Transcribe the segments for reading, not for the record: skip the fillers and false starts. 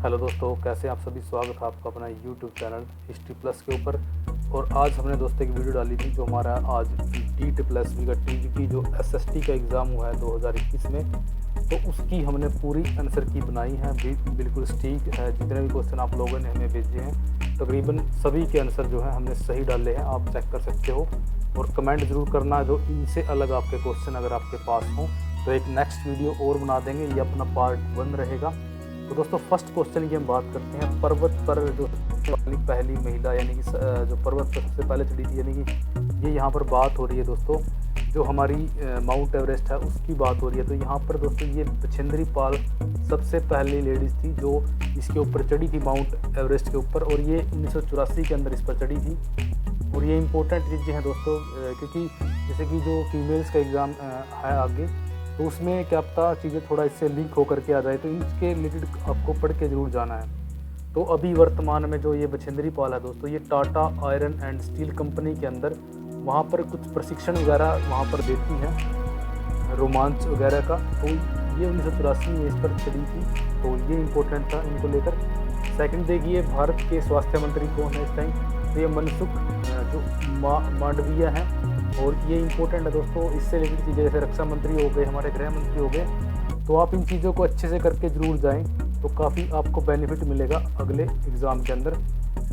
Hello दोस्तों, कैसे हैं आप सभी। स्वागत है आपका अपना यूट्यूब चैनल हिस्ट्री प्लस के ऊपर। और आज हमने दोस्तों एक वीडियो डाली थी जो हमारा आज DT+B का TGT जो SST का एग्ज़ाम हुआ है 2021 में, तो उसकी हमने पूरी आंसर की बनाई है। बिल्कुल ठीक है, जितने भी क्वेश्चन आप लोगों ने हमें भेजे हैं तकरीबन सभी के आंसर जो है हमने सही डाले हैं, आप चेक कर सकते हो। और कमेंट ज़रूर करना जो इनसे अलग आपके क्वेश्चन अगर आपके पास हों, तो एक नेक्स्ट वीडियो और बना देंगे, ये अपना पार्ट 1 रहेगा। तो दोस्तों फर्स्ट क्वेश्चन की हम बात करते हैं। पर्वत पर जो पहली महिला यानी कि जो पर्वत पर सबसे पहले चढ़ी थी, यानी कि ये यहाँ पर बात हो रही है दोस्तों, जो हमारी माउंट एवरेस्ट है उसकी बात हो रही है। तो यहाँ पर दोस्तों ये बछेंद्री पाल सबसे पहली लेडीज़ थी जो इसके ऊपर चढ़ी थी, माउंट एवरेस्ट के ऊपर, और ये 1984 के अंदर इस पर चढ़ी थी। और ये इंपॉर्टेंट चीज़ें हैं दोस्तों, क्योंकि जैसे कि जो फीमेल्स का एग्ज़ाम है आगे, तो उसमें क्या पता चीज़ें थोड़ा इससे लिंक होकर के आ जाए, तो इसके रिलेटेड आपको पढ़ के ज़रूर जाना है। तो अभी वर्तमान में जो ये बछेंद्री पाल है दोस्तों, ये Tata iron and steel company के अंदर वहाँ पर कुछ प्रशिक्षण वगैरह वहाँ पर देती हैं, रोमांच वगैरह का। तो ये 1984 में इस पर चढ़ी थी, तो ये इम्पोर्टेंट था इनको लेकर। सेकंड देखिए, भारत के स्वास्थ्य मंत्री कौन है इस टाइम, तो ये मनसुख जो मांडविया हैं। और ये इंपॉर्टेंट है दोस्तों, इससे रिलेटेड चीज़ें जैसे रक्षा मंत्री हो गए, हमारे गृह मंत्री हो गए, तो आप इन चीज़ों को अच्छे से करके ज़रूर जाएं, तो काफ़ी आपको बेनिफिट मिलेगा अगले एग्ज़ाम के अंदर।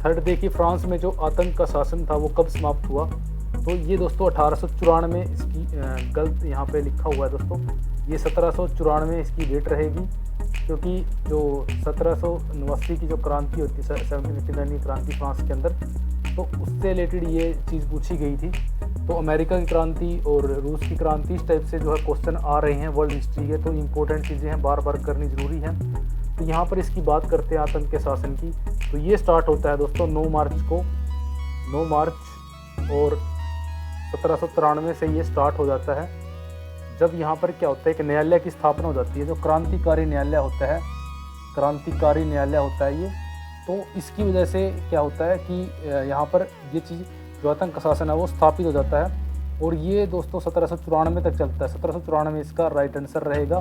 थर्ड देखिए, फ्रांस में जो आतंक का शासन था वो कब समाप्त हुआ, तो ये दोस्तों 1894 में इसकी गलत यहाँ पे लिखा हुआ है दोस्तों, ये 1794 में इसकी डेट रहेगी, क्योंकि जो 1789 की जो क्रांति होती है, 1759 क्रांति फ्रांस के अंदर, तो उससे रिलेटेड ये चीज़ पूछी गई थी। तो अमेरिका की क्रांति और रूस की क्रांति इस टाइप से जो है क्वेश्चन आ रहे हैं वर्ल्ड हिस्ट्री के, तो इम्पोर्टेंट चीज़ें हैं, बार बार करनी ज़रूरी है। तो यहाँ पर इसकी बात करते हैं आतंक के शासन की, तो ये स्टार्ट होता है दोस्तों 9 मार्च को, 9 मार्च, और 1793 से ये स्टार्ट हो जाता है। जब यहाँ पर क्या होता है कि न्यायालय की स्थापना हो जाती है, जो क्रांतिकारी न्यायालय होता है, क्रांतिकारी न्यायालय होता है ये। तो इसकी वजह से क्या होता है कि यहाँ पर ये चीज़ जो आतंक का शासन है वो स्थापित हो जाता है, और ये दोस्तों 1794 तक चलता है। 1794 इसका राइट आंसर रहेगा,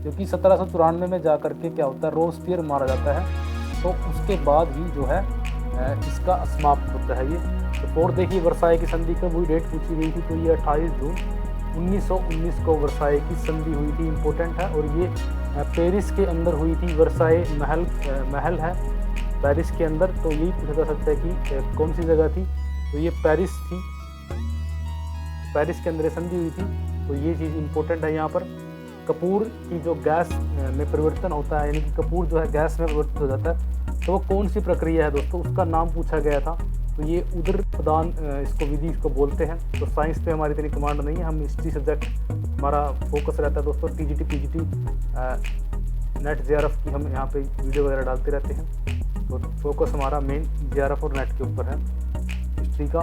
क्योंकि 1794 में जा कर के क्या होता है, रोबेस्पियर मारा जाता है, तो उसके बाद ही जो है इसका समाप्त होता है ये। तो फोर्थ देखिए, वर्साई की संधि कब हुई, डेट पूछी गई थी, तो ये 28 जून 1919 को वर्साई की संधि हुई थी, इम्पोर्टेंट है। और ये पेरिस के अंदर हुई थी, वर्साई महल है पेरिस के अंदर, तो यही पूछा जा सकता है कि कौन सी जगह थी, तो ये पेरिस थी, पेरिस के अंदर संधि हुई थी, तो ये चीज़ इंपॉर्टेंट है। यहाँ पर कपूर की जो गैस में परिवर्तन होता है, यानी कि कपूर जो है गैस में परिवर्तित हो जाता है, तो वो कौन सी प्रक्रिया है दोस्तों, उसका नाम पूछा गया था। तो ये उदर प्रदान इसको विधि इसको बोलते हैं। तो साइंस पे हमारी इतनी कमांड नहीं है, हम हिस्ट्री सब्जेक्ट हमारा फोकस रहता है दोस्तों। TGT PGT नेट JRF की हम यहाँ पे वीडियो वगैरह डालते रहते हैं, तो फोकस हमारा मेन JRF और नेट के ऊपर है हिस्ट्री का।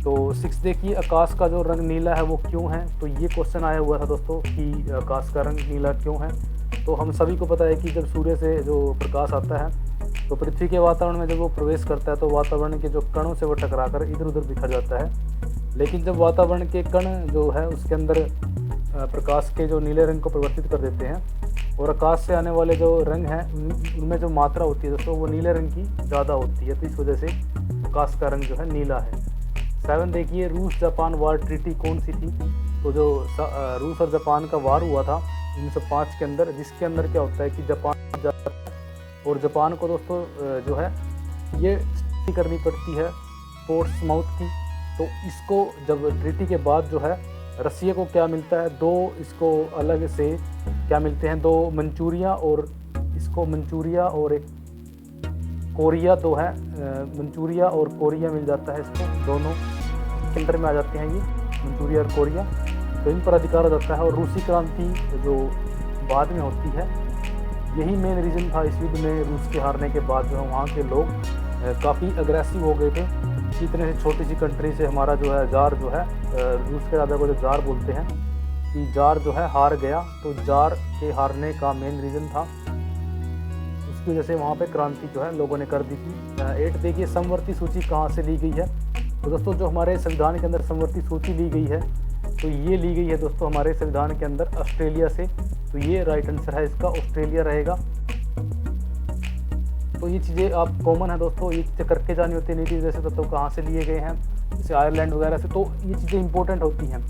तो 6 देखिए, आकाश का जो रंग नीला है वो क्यों है, तो ये क्वेश्चन आया हुआ था दोस्तों कि आकाश का रंग नीला क्यों है। तो हम सभी को पता है कि जब सूर्य से जो प्रकाश आता है, तो पृथ्वी के वातावरण में जब वो प्रवेश करता है, तो वातावरण के जो कणों से वो टकराकर इधर उधर बिखर जाता है। लेकिन जब वातावरण के कण जो है उसके अंदर प्रकाश के जो नीले रंग को परिवर्तित कर देते हैं, और आकाश से आने वाले जो रंग हैं उनमें जो मात्रा होती है दोस्तों वो नीले रंग की ज़्यादा होती है, तो इस वजह से आकाश का रंग जो है नीला है। 7 देखिए, रूस जापान वार ट्रीटी कौन सी थी, तो जो रूस और जापान का वार हुआ था 1905 के अंदर, जिसके अंदर क्या होता है कि जापान जाता है, और जापान को दोस्तों जो है ये करनी पड़ती है पोर्ट्समाउथ की। तो इसको जब ट्रीटी के बाद जो है रसिया को क्या मिलता है, 2 इसको अलग से क्या मिलते हैं, 2 मंचूरिया, और इसको मंचूरिया और एक कोरिया, 2 है मंचूरिया और कोरिया मिल जाता है, इसको दोनों केंद्र में आ जाते हैं ये मंचूरिया और कोरिया, तो इन पर अधिकार हो जाता है। और रूसी क्रांति जो बाद में होती है, यही मेन रीज़न था इस युद्ध में, रूस के हारने के बाद जो है वहाँ के लोग काफ़ी अग्रेसिव हो गए थे। इतने से छोटी सी कंट्री से हमारा जो है जार जो है, रूस के राजा को जो जार बोलते हैं, कि जार जो है हार गया, तो जार के हारने का मेन रीज़न था, उसकी वजह से वहाँ पे क्रांति जो है लोगों ने कर दी थी। 8 देखिए, समवर्ती सूची कहाँ से ली गई है, तो दोस्तों जो हमारे संविधान के अंदर समवर्ती सूची ली गई है, तो ये ली गई है दोस्तों हमारे संविधान के अंदर ऑस्ट्रेलिया से, तो ये राइट आंसर है इसका, ऑस्ट्रेलिया रहेगा। तो ये चीज़ें आप कॉमन है दोस्तों, ये चीज़ें करके जानी होती है। नीति जैसे तत्व कहाँ से लिए गए हैं, जैसे आयरलैंड वगैरह से, तो ये चीज़ें इंपॉर्टेंट होती हैं।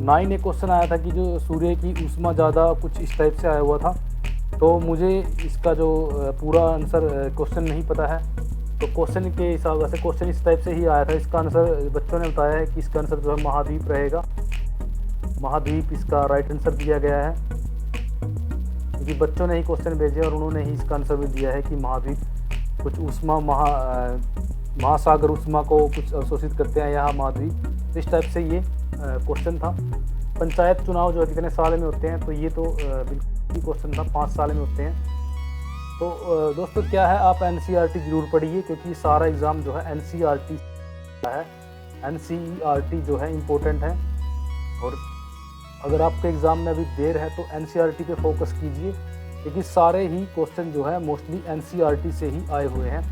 9 एक क्वेश्चन आया था कि जो सूर्य की ऊष्मा ज़्यादा, कुछ इस टाइप से आया हुआ था। तो मुझे इसका जो पूरा आंसर क्वेश्चन नहीं पता है, तो क्वेश्चन के हिसाब से क्वेश्चन इस टाइप से ही आया था। इसका आंसर बच्चों ने बताया है कि इसका आंसर जो है महाद्वीप रहेगा। महाद्वीप इसका राइट आंसर दिया गया है, क्योंकि बच्चों ने ही क्वेश्चन भेजे और उन्होंने ही इसका आंसर भी दिया है कि महाद्वीप कुछ ऊष्मा महासागर ऊष्मा को कुछ अवशोषित करते हैं यहाँ महाद्वीप। तो इस टाइप से ये क्वेश्चन था। पंचायत चुनाव जो है कितने साल में होते हैं, तो ये तो बिल्कुल क्वेश्चन था, 5 साल में होते हैं। तो दोस्तों क्या है, आप NCERT जरूर पढ़िए, क्योंकि सारा एग्ज़ाम जो है NCERT है। NCERT जो है इम्पोर्टेंट है, और अगर आपके एग्ज़ाम में अभी देर है तो NCERT पे फोकस कीजिए, क्योंकि सारे ही क्वेश्चन जो है मोस्टली NCERT से ही आए हुए हैं।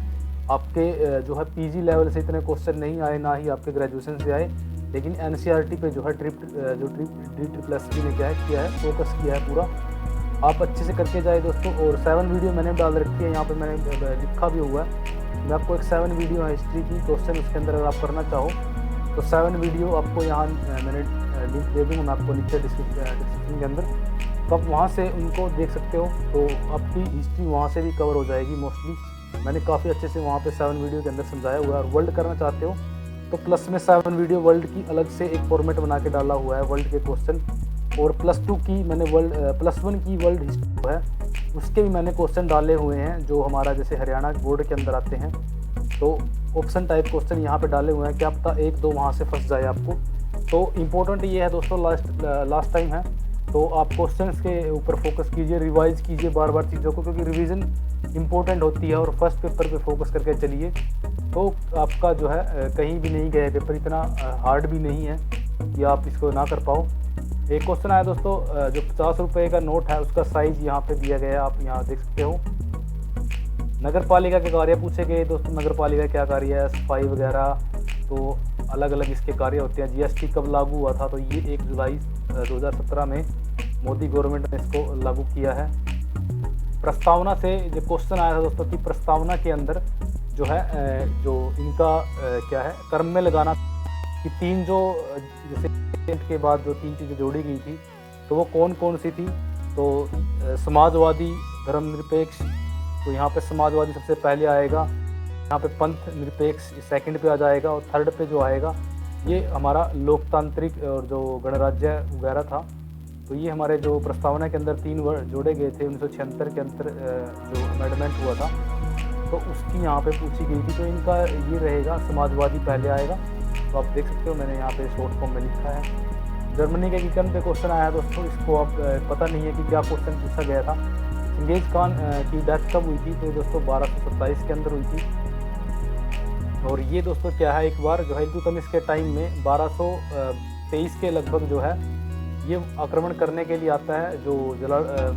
आपके जो है PG लेवल से इतने क्वेश्चन नहीं आए, ना ही आपके ग्रेजुएशन से आए, लेकिन NCERT पे जो है DSSS ने क्या है किया है, फोकस किया है पूरा। आप अच्छे से करके जाए दोस्तों। और 7 वीडियो मैंने डाल रखी है, यहाँ पे मैंने लिखा भी हुआ है। मैं आपको एक 7 वीडियो है हिस्ट्री की क्वेश्चन, उसके अंदर अगर आप करना चाहो तो 7 वीडियो आपको यहाँ मैंने लिंक दे दूँगा मैं आपको नीचे डिस्क्रिप्शन के अंदर, तो आप वहाँ से उनको देख सकते हो। तो आपकी हिस्ट्री वहाँ से भी कवर हो जाएगी मोस्टली। मैंने काफ़ी अच्छे से वहाँ पे 7 वीडियो के अंदर समझाया हुआ है। और वर्ल्ड करना चाहते हो तो प्लस में 7 वीडियो वर्ल्ड की अलग से एक फॉर्मेट बना के डाला हुआ है वर्ल्ड के क्वेश्चन। और +2 की मैंने +1 की वर्ल्ड हिस्ट्री है, उसके भी मैंने क्वेश्चन डाले हुए हैं, जो हमारा जैसे हरियाणा बोर्ड के अंदर आते हैं। तो ऑप्शन टाइप क्वेश्चन यहाँ पे डाले हुए हैं, क्या पता 1-2 वहाँ से फंस जाए आपको। तो इम्पोर्टेंट ये है दोस्तों, लास्ट टाइम है, तो आप क्वेश्चंस के ऊपर फोकस कीजिए, रिवाइज कीजिए बार बार चीज़ों को, क्योंकि रिवीजन इंपॉर्टेंट होती है। और फर्स्ट पेपर पे फोकस करके चलिए, तो आपका जो है कहीं भी नहीं गया पेपर, इतना हार्ड भी नहीं है कि आप इसको ना कर पाओ। एक क्वेश्चन आया दोस्तों, जो 50 रुपये का नोट है उसका साइज़ यहाँ पे दिया गया है, आप यहाँ देख सकते हो। नगर पालिका के कार्य पूछे गए दोस्तों, नगर पालिका क्या कार्य है, सफाई वगैरह, तो अलग अलग इसके कार्य होते हैं। GST कब लागू हुआ था, तो ये 1 जुलाई 2017 में मोदी गवर्नमेंट ने इसको लागू किया है। प्रस्तावना से जो क्वेश्चन आया था दोस्तों कि प्रस्तावना के अंदर जो है जो इनका क्या है कर्म में लगाना कि 3 जो जैसे के बाद जो 3 चीज़ें जोड़ी गई थी, तो वो कौन कौन सी थी। तो समाजवादी, धर्मनिरपेक्ष, तो यहाँ पे समाजवादी सबसे पहले आएगा, यहाँ पे पंथ निरपेक्ष सेकंड पे आ जाएगा, और थर्ड पे जो आएगा ये हमारा लोकतांत्रिक और जो गणराज्य वगैरह था। तो ये हमारे जो प्रस्तावना के अंदर 3 वर्ड जोड़े गए थे 1976 के अंदर जो अमेंडमेंट हुआ था, तो उसकी यहाँ पे पूछी गई थी। तो इनका ये रहेगा, समाजवादी पहले आएगा। तो आप देख सकते हो मैंने यहाँ पे शॉर्ट फॉर्म में लिखा है। जर्मनी के वीकेंड पे क्वेश्चन आया दोस्तों, इसको आप पता नहीं है कि क्या क्वेश्चन पूछा गया था। चंगेज़ खान की डेथ कब हुई थी, तो दोस्तों 1227 के अंदर हुई थी। और ये दोस्तों क्या है, एक बार जो है इल्तुतमिश के टाइम में 1223 के लगभग जो है ये आक्रमण करने के लिए आता है। जो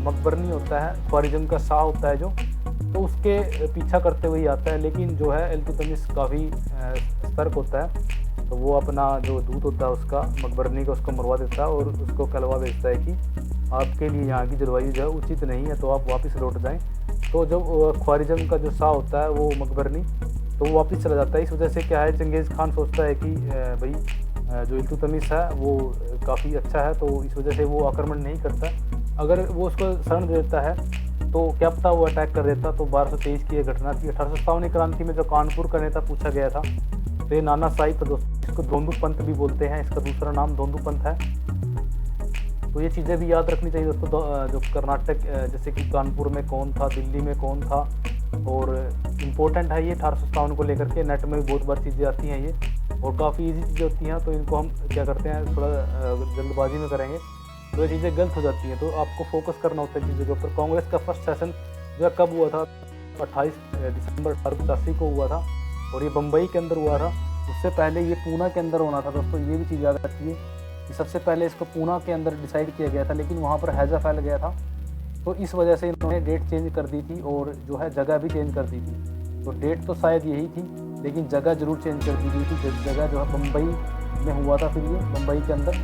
मकबरनी होता है, ख्वारिज़म का शाह होता है जो, तो उसके पीछा करते हुए आता है। लेकिन जो है इल्तुतमिश काफ़ी सतर्क होता है, तो वो अपना जो दूत होता है उसका, मकबरनी का, उसको मरवा देता है और उसको कलवा भेजता है कि आपके लिए यहाँ की जलवायु जो है उचित नहीं है, तो आप वापस लौट जाएँ। तो जब ख्वारिज़म का जो शाह होता है वो मकबरनी, तो वो वापस चला जाता है। इस वजह से क्या है, चंगेज़ खान सोचता है कि भाई जो इल्तुतमिश है वो काफ़ी अच्छा है, तो इस वजह से वो आक्रमण नहीं करता। अगर वो उसको शरण देता है तो क्या पता वो अटैक कर देता। तो 1223 की ये घटना थी। 1857 क्रांति में जो कानपुर का नेता पूछा गया था, तो ये नाना साहिब था दोस्तों, इसको धोंदू पंथ भी बोलते हैं, इसका दूसरा नाम धोंदू पंथ है। तो ये चीज़ें भी याद रखनी चाहिए दोस्तों। जो कर्नाटक जैसे कि कानपुर में कौन था, दिल्ली में कौन था, और इम्पोर्टेंट है ये 1857 को लेकर के। नेट में भी बहुत बार चीज़ें आती हैं ये, और काफ़ी इजी चीज़ें होती हैं, तो इनको हम क्या करते हैं थोड़ा जल्दबाजी में करेंगे तो ये चीज़ें गलत हो जाती हैं। तो आपको फोकस करना होता है चीज़ों के ऊपर। कांग्रेस का फर्स्ट सेशन जो है कब हुआ था, 28 दिसंबर 1885 को हुआ था, और ये बम्बई के अंदर हुआ था। उससे पहले ये पूना के अंदर होना था दोस्तों। ये भी चीज़ याद रखिए कि सबसे पहले इसको पूना के अंदर डिसाइड किया गया था, लेकिन वहाँ पर हैजा फैल गया था, तो इस वजह से इन्होंने डेट चेंज कर दी थी, और जो है जगह भी चेंज कर दी थी। तो डेट तो शायद यही थी, लेकिन जगह जरूर चेंज कर दी गई थी। जगह जो है बम्बई में हुआ था, फिर ये बम्बई के अंदर,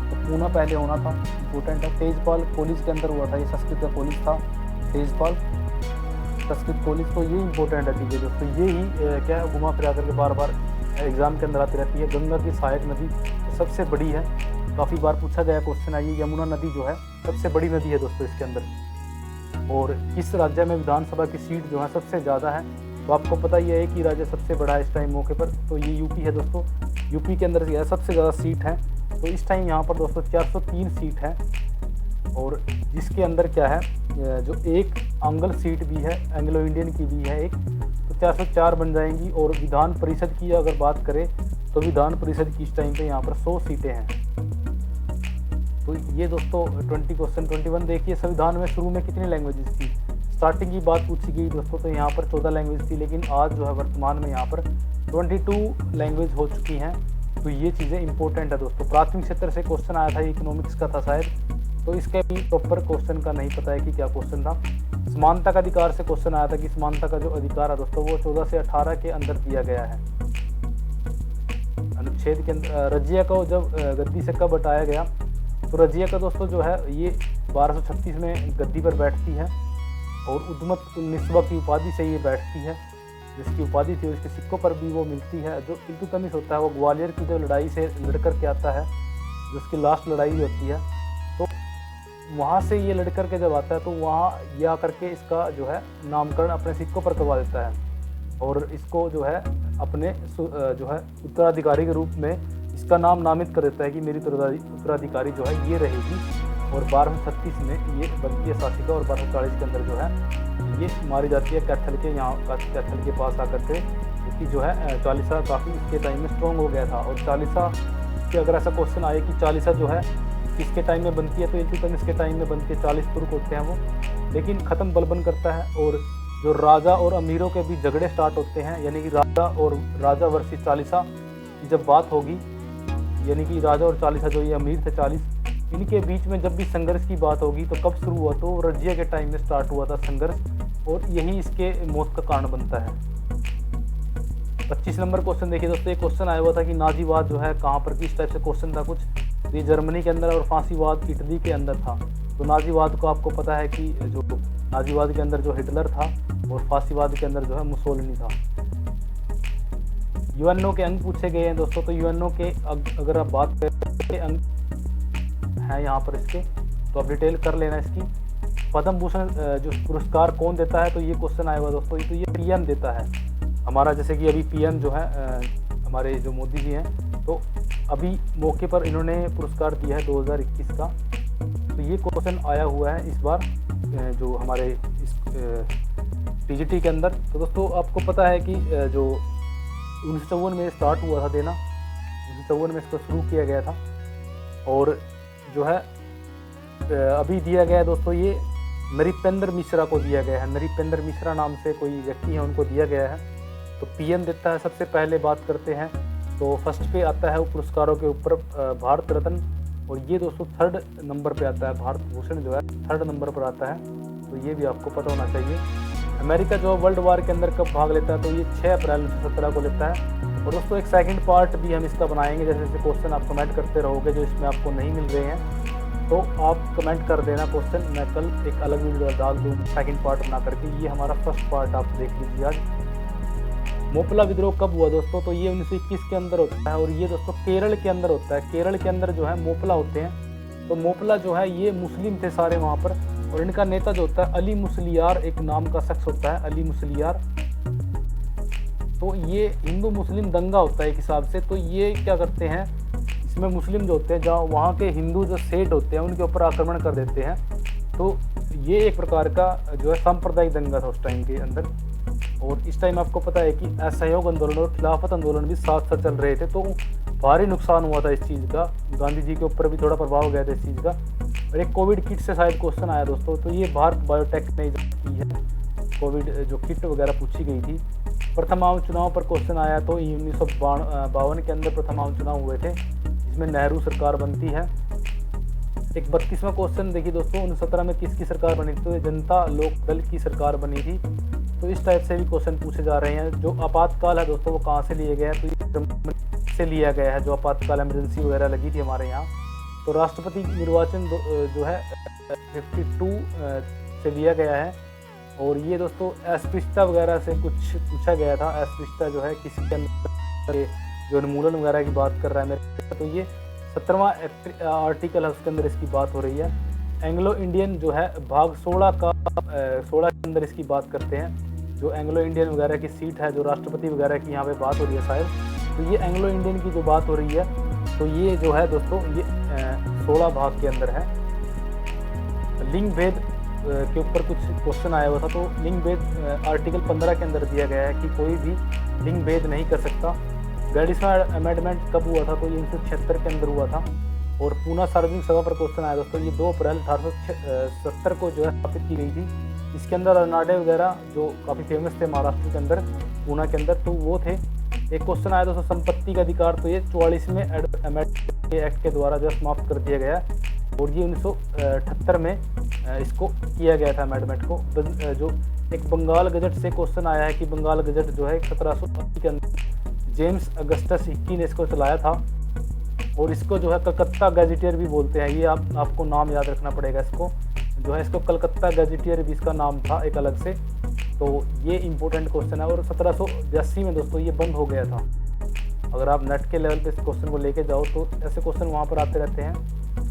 तो पूना पहले होना था, इम्पोर्टेंट है। तेजपाल कॉलेज के अंदर हुआ था, ये संस्कृत का कॉलेज था तेजपाल। संस्कृत कॉलेज, तो ये इंपॉर्टेंट है चीज़ें दोस्तों। ये ही क्या है, घुमा फिरा करके बार बार एग्जाम के अंदर आती रहती है। गंगा की सहायक नदी सबसे बड़ी है, काफ़ी बार पूछा गया क्वेश्चन है। ये यमुना नदी जो है सबसे बड़ी नदी है दोस्तों इसके अंदर। और किस राज्य में विधानसभा की सीट जो है सबसे ज़्यादा है, तो आपको पता ही है कि राज्य सबसे बड़ा है इस टाइम मौके पर, तो ये यूपी है दोस्तों। यूपी के अंदर जो है सबसे ज़्यादा सीट है, तो इस टाइम यहाँ पर दोस्तों 403 सीट है। और जिसके अंदर क्या है, जो एक आंगल सीट भी है, एंग्लो इंडियन की भी है एक, तो 404 बन जाएंगी। और विधान परिषद की अगर बात करें तो विधान परिषद की इस टाइम पे यहाँ पर 100 सीटें हैं। तो ये दोस्तों 21 देखिए, संविधान में शुरू में कितनी लैंग्वेजेस थी, स्टार्टिंग की बात पूछी गई दोस्तों, तो यहाँ पर 14 लैंग्वेज थी, लेकिन आज जो है वर्तमान में यहाँ पर 22 लैंग्वेज हो चुकी हैं। तो ये चीज़ें इंपॉर्टेंट है दोस्तों। प्राथमिक क्षेत्र से क्वेश्चन आया था, इकोनॉमिक्स का था शायद, तो इसके भी प्रॉपर क्वेश्चन का नहीं पता है कि क्या क्वेश्चन था। समानता का अधिकार से क्वेश्चन आया था कि समानता का जो अधिकार है दोस्तों वो 14 से 18 के अंदर दिया गया है। अनुच्छेद के अंदर रजिया को जब गद्दी से कब हटाया गया, तो रजिया का दोस्तों जो है ये 1236 में गद्दी पर बैठती है और उद्मत 19वां की उपाधि से ये बैठती है। जिसकी उपाधि थी उसके सिक्कों पर भी वो मिलती है। जो इल्तुतमिश होता है वो ग्वालियर की जो लड़ाई से लड़ कर के आता है, जो उसकी लास्ट लड़ाई होती है, तो वहाँ से ये लड़ कर के जब आता है तो वहाँ ये आकर के इसका जो है नामकरण अपने सिक्कों पर करवा देता है और इसको जो है अपने जो है उत्तराधिकारी के रूप में इसका नाम नामित कर देता है कि मेरी उत्तराधिकारी जो है ये रहेगी। और 1236 में ये बनती है शासिका और 1240 के अंदर जो है ये मारी जाती है कैथल के यहाँ कैथल के पास आकर के, क्योंकि जो है चालीसा काफ़ी इसके टाइम में स्ट्रॉन्ग हो गया था। और चालीसा के अगर ऐसा क्वेश्चन आए कि चालीसा जो है किसके टाइम में बनती है, तो इल्तुतमिश के टाइम में बनती है। 40 तुर्क होते हैं वो, लेकिन ख़त्म बलबन करता है। और जो राजा और अमीरों के बीच झगड़े स्टार्ट होते हैं, यानी कि राजा वर्सेस चालीसा की जब बात होगी, यानी कि राजा और चालीसा जो ये अमीर थे 40, इनके बीच में जब भी संघर्ष की बात होगी तो कब शुरू हुआ, तो रजिया के टाइम में स्टार्ट हुआ था संघर्ष और यही इसके मौत का कारण बनता है। 25 नंबर क्वेश्चन देखिए दोस्तों, एक क्वेश्चन आया हुआ था कि नाजीवाद जो है कहाँ पर, किस टाइप से क्वेश्चन था कुछ, ये जर्मनी के अंदर और फांसीवाद इटली के अंदर था। तो नाजीवाद को आपको पता है कि जो नाजीवाद के अंदर जो हिटलर था और फांसीवाद के अंदर जो है मुसोलिनी था। यूएनओ के अंग पूछे गए हैं दोस्तों, तो यूएनओ के अगर आप बात करें अंग है यहाँ पर इसके, तो आप डिटेल कर लेना इसकी। पद्म भूषण जो पुरस्कार कौन देता है, तो ये क्वेश्चन आया हुआ दोस्तों, तो ये पीएम देता है हमारा। जैसे कि अभी पीएम जो है हमारे जो मोदी जी हैं, तो अभी मौके पर इन्होंने पुरस्कार दिया है 2021 का। तो ये क्वेश्चन आया हुआ है इस बार जो हमारे इस टीजीटी के अंदर। तो दोस्तों आपको पता है कि जो 1954 में स्टार्ट हुआ था देना, 1954 में इसको शुरू किया गया था और जो है अभी दिया गया है दोस्तों, ये नृपेंद्र मिश्रा को दिया गया है। नृपेंद्र मिश्रा नाम से कोई व्यक्ति है, उनको दिया गया है। तो पीएम देता है। सबसे पहले बात करते हैं तो फर्स्ट पे आता है वो पुरस्कारों के ऊपर भारत रत्न, और ये दोस्तों 3rd नंबर पे आता है। भारत भूषण जो है 3rd नंबर पर आता है, तो ये भी आपको पता होना चाहिए। अमेरिका जो वर्ल्ड वार के अंदर कब भाग लेता है, तो ये 6 अप्रैल 1917 को लेता है। और दोस्तों एक सेकंड पार्ट भी हम इसका बनाएंगे, जैसे जैसे क्वेश्चन आप कमेंट करते रहोगे जो इसमें आपको नहीं मिल रहे हैं, तो आप कमेंट कर देना क्वेश्चन, मैं कल एक अलग वीडियो डाल दूँ सेकंड पार्ट बना करके। ये हमारा फर्स्ट पार्ट आप देख लीजिए आज। मोपला विद्रोह कब हुआ दोस्तों, तो ये 1921 के अंदर होता है और ये दोस्तों केरल के अंदर होता है। केरल के अंदर जो है मोपला होते हैं। तो मोपला जो है ये मुस्लिम थे सारे वहाँ पर, और इनका नेता जो होता है अली मुसलियार एक नाम का शख्स होता है, अली मुसलियार। तो ये हिंदू मुस्लिम दंगा होता है एक हिसाब से। तो ये क्या करते हैं, इसमें मुस्लिम जो होते हैं, जहाँ वहाँ के हिंदू जो सेठ होते हैं उनके ऊपर आक्रमण कर देते हैं। तो ये एक प्रकार का जो है सांप्रदायिक दंगा था उस टाइम के अंदर। और इस टाइम आपको पता है कि असहयोग आंदोलन और खिलाफत आंदोलन भी साथ साथ चल रहे थे, तो भारी नुकसान हुआ था इस चीज़ का। गांधी जी के ऊपर भी थोड़ा प्रभाव गया था इस चीज़ का। और एक कोविड किट से शायद क्वेश्चन आया दोस्तों, तो ये भारत बायोटेक ने की है कोविड जो किट वगैरह पूछी गई थी। प्रथम आम चुनाव पर क्वेश्चन आया, तो 1952 के अंदर प्रथम आम चुनाव हुए थे, जिसमें नेहरू सरकार बनती है। एक 32वां क्वेश्चन देखिए दोस्तों, 1917 में किसकी सरकार बनी थी, तो जनता लोक दल की सरकार बनी थी। तो इस टाइप से भी क्वेश्चन पूछे जा रहे हैं। जो आपातकाल है दोस्तों वो कहाँ से लिए गया है, तो ये जर्मनी से लिया गया है, जो आपातकाल इमरजेंसी वगैरह लगी थी हमारे यहाँ। तो राष्ट्रपति निर्वाचन जो है 52 से लिया गया है। और ये दोस्तों अस्पृश्यता वगैरह से कुछ पूछा गया था। अस्पृश्यता जो है किसी के अंदर जो उन्मूलन वगैरह की बात कर रहा है मेरे, तो ये 17वां आर्टिकल है, उसके अंदर इसकी बात हो रही है। एंग्लो इंडियन जो है भाग 16 के अंदर इसकी बात करते हैं। जो एंग्लो इंडियन वगैरह की सीट है, जो राष्ट्रपति वगैरह की यहाँ पे बात हो रही है शायद, तो ये एंग्लो इंडियन की जो बात हो रही है, तो ये जो है दोस्तों ये 16 भाग के अंदर है। लिंग भेद के ऊपर कुछ क्वेश्चन आया हुआ था, तो लिंग भेद आर्टिकल 15 के अंदर दिया गया है कि कोई भी लिंग भेद नहीं कर सकता। 42वां अमेंडमेंट कब हुआ था, तो ये 1976 के अंदर हुआ था। और पूना सार्वजनिक सभा पर क्वेश्चन आया दोस्तों, ये 2 अप्रैल 1870 को जो है स्थापित की गई थी। इसके अंदर अनाडे वगैरह जो काफ़ी फेमस थे महाराष्ट्र के अंदर, पूना के अंदर, तो वो थे। एक क्वेश्चन आया दोस्तों संपत्ति का अधिकार, तो ये 44वें अमेंडमेंट एक्ट के द्वारा जो समाप्त कर दिया गया, और ये 1978 में इसको किया गया था अमेंडमेंट को। जो एक बंगाल गजट से क्वेश्चन आया है कि बंगाल गजट जो है 1780 के अंदर जेम्स अगस्टस हिक्की ने इसको चलाया था, और इसको जो है कलकत्ता गैजेटियर भी बोलते हैं। ये आपको नाम याद रखना पड़ेगा, इसको जो है इसको कलकत्ता गैजेटियर भी इसका नाम था एक अलग से। तो ये इंपॉर्टेंट क्वेश्चन है, और 1782 में दोस्तों ये बंद हो गया था। अगर आप नेट के लेवल पे इस क्वेश्चन को लेके जाओ तो ऐसे क्वेश्चन वहाँ पर आते रहते हैं।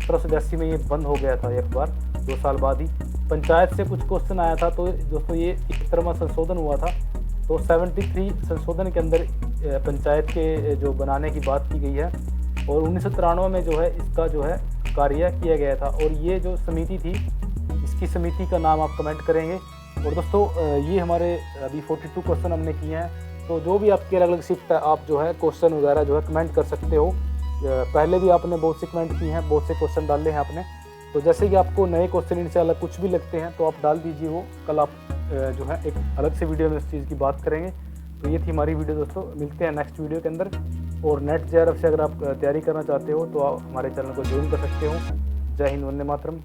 1782 में ये बंद हो गया था एक बार, 2 साल बाद ही। पंचायत से कुछ क्वेश्चन आया था, तो दोस्तों ये 71वां संशोधन हुआ था, तो 73 संशोधन के अंदर पंचायत के जो बनाने की बात की गई है, और 1993 में जो है इसका जो है कार्य किया गया था। और ये जो समिति थी, इसकी समिति का नाम आप कमेंट करेंगे। और दोस्तों ये हमारे अभी 42 क्वेश्चन हमने किए हैं, तो जो भी आपकी अलग अलग शिफ्ट है, आप जो है क्वेश्चन वगैरह जो है कमेंट कर सकते हो। पहले भी आपने बहुत से कमेंट किए हैं, बहुत से क्वेश्चन डाले हैं आपने, तो जैसे कि आपको नए क्वेश्चन इनसे अलग कुछ भी लगते हैं तो आप डाल दीजिए वो। कल आप जो है एक अलग से वीडियो में इस चीज़ की बात करेंगे। तो ये थी हमारी वीडियो दोस्तों, मिलते हैं नेक्स्ट वीडियो के अंदर। और नेट जेआरएफ से अगर आप तैयारी करना चाहते हो तो आप हमारे चैनल को ज्वाइन कर सकते हो। जय हिंद, वंदे मातरम।